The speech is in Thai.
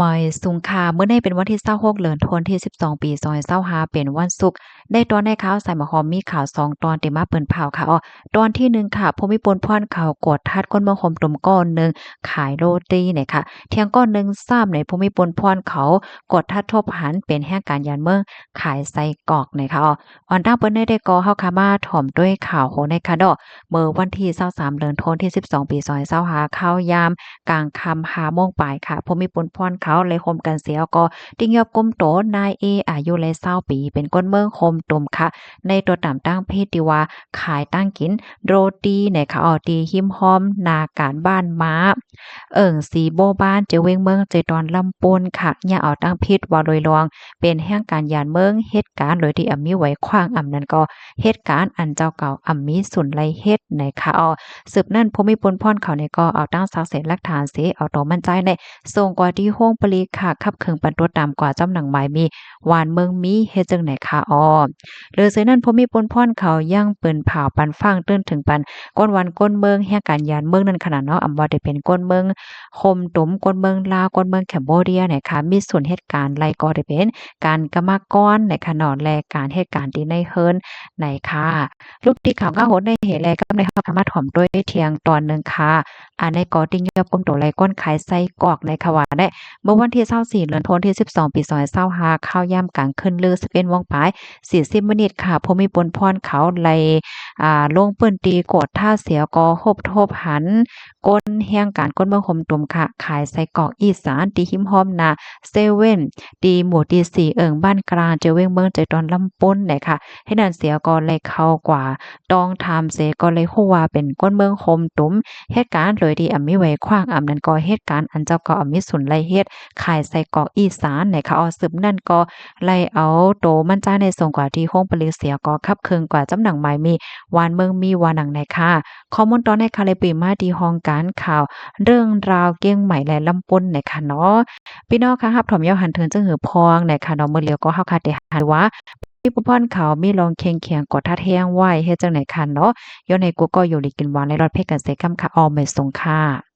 มอยสุงคาเมื่อในเป็นวันที่26เดือนธันวาคมที่12ปี2025เป็นวันศุกร์ได้ตอนในข่าวสายหมอหอมมีข่าว2ตอนที่มาเปิ้นเผาค่ะตอนที่1ค่ะภูมิพลพรเขากดทัดก้นเมืองหมตุ่มก้อนหนึ่งขายโรตีเนี่ยค่ะเที่ยงก้อนหนึ่งซ้ำในภูมิพลพรเขากดทัดทบหันเป็นแห่งการยานเมืองขายไส้กรอกเนี่ยค่ะออนด้าเปิ้นได้ก่อเฮาค่ะมาถ่อมด้วยข่าวโหในค่ะเมื่อวันที่23เดือนธันวาคมที่12ปี2025ข่าวยามกลางค่ำ5โมงปลายค่ะภูมิพลพรเขาเลยคมกันเสียก็ติ้งยอบก้มโตนายเออายุเลย20ปีเป็นก้นเมืองโคมตุ่มค่ะในตัวต่ำตั้งเพศที่ว่าขายตั้งกินโรตีเนี่ยค่ะตีหิมห้อมนาการบ้านม้าสีโบบ้านเจอเวงเมืองเจอตอนลำปนค่ะอย่าเอาตั้งพิษว่าโดยรวงเป็นแห่งการยานเมืองเหตุการณ์โดยที่มีไว้ขว้างนั้นก็เหตุการณ์อันเจ้าเก่ามีสุนไลเฮ็ดนะคะสืบนั่นภูมิพลพรเขาเนี่ยก็เอาตั้งสักเสร็จหลักฐานสิเอาตัวมั่นใจในส่งกว่าที่ห้องปลีค่ะขับเคิงปันตัวตามกว่าจำหนังหมายมีหวานเมืองมีเฮ็ดจังไหนคะหรือเสือนั่นภูมิพลพรเขายังเปิ้นผ่าปันฟังตื้นถึงปันก้นวันก้นเมืองแห่งการยานเมืองนั้นขนาดเนาะอำว่าได้เป็นก้นเมืองคมตุมก้นเมืองลาวก้นเมืองแคมโบเดียเนี่ยค่ะมีส่วนเหตุการณ์ไรก็ได้เป็นการกรรมกรในขนอดแลการเหตุการณ์ที่ในเฮิรนไหนค่ะลูกที่ข่าวก็โหดในเหตุแลก็ในข่าวมาถ่อมด้วยเที่ยงตอนหนึ่งค่ะในกอติงยอบกลมโตไหลก้นขายไส้กรอกในขวาได้เมื่อวันที่24เดือนธันวาคมที่12ปี2025ข้าวยามกลางคืนลือ11:00นปลาย40มินิค่ะภูมิพลพรเขาไลลงปื้นตีโกดท่าเสียกอฮบทบหันก้นแห่งการก้นเมืองหมตุ่มค่ะขายไส้กรอกอีสานตีหิมห้อมนาเซเว่นตีหมู่ที่4บ้านกลางเจอเว้งเมืองใจตอนลำปนเนี่ยค่ะให้นั่นเสียก็เลยเข้ากว่าต้องทำเสก็เลยฮู้ว่าเป็นก้นเมืองโฮมตุ้มเหตุการณ์เลยที่มีไว้ขว้างนั้นก็เหตุการณ์อันเจ้าก็มีสุนไลเฮ็ดขายไส้กรอกอีสานเนี่ยค่ะสืบนั่นก็ไล่เอาโตมั่นใจในส่งกว่าที่ห้องปลิเสียก็คับเคิงกว่าจำหนังหมายมีวานเมืองมีวานังในค่ะข้อมูลตอนในค่ะเลยปีมาที่ห้องการข่าวเรื่องราวเกี้ยงใหม่และลำปนในค่ะเนาะพี่น้องค่ะรับถอมยาวหันเทินจังหือพองในค่ะเนาะมื้อเลียวก็เฮาค่ะได้หันว่าพี่ผู้พ่อนเขามีลองเคียงเคียงกดท่าแท้งไว้เฮ็ดจังไหนคันเนาะย้อนให้กูก็อยู่ลีกินหวานในรอดเพชรกันเสกำค่ะออมไม่สงค่ะ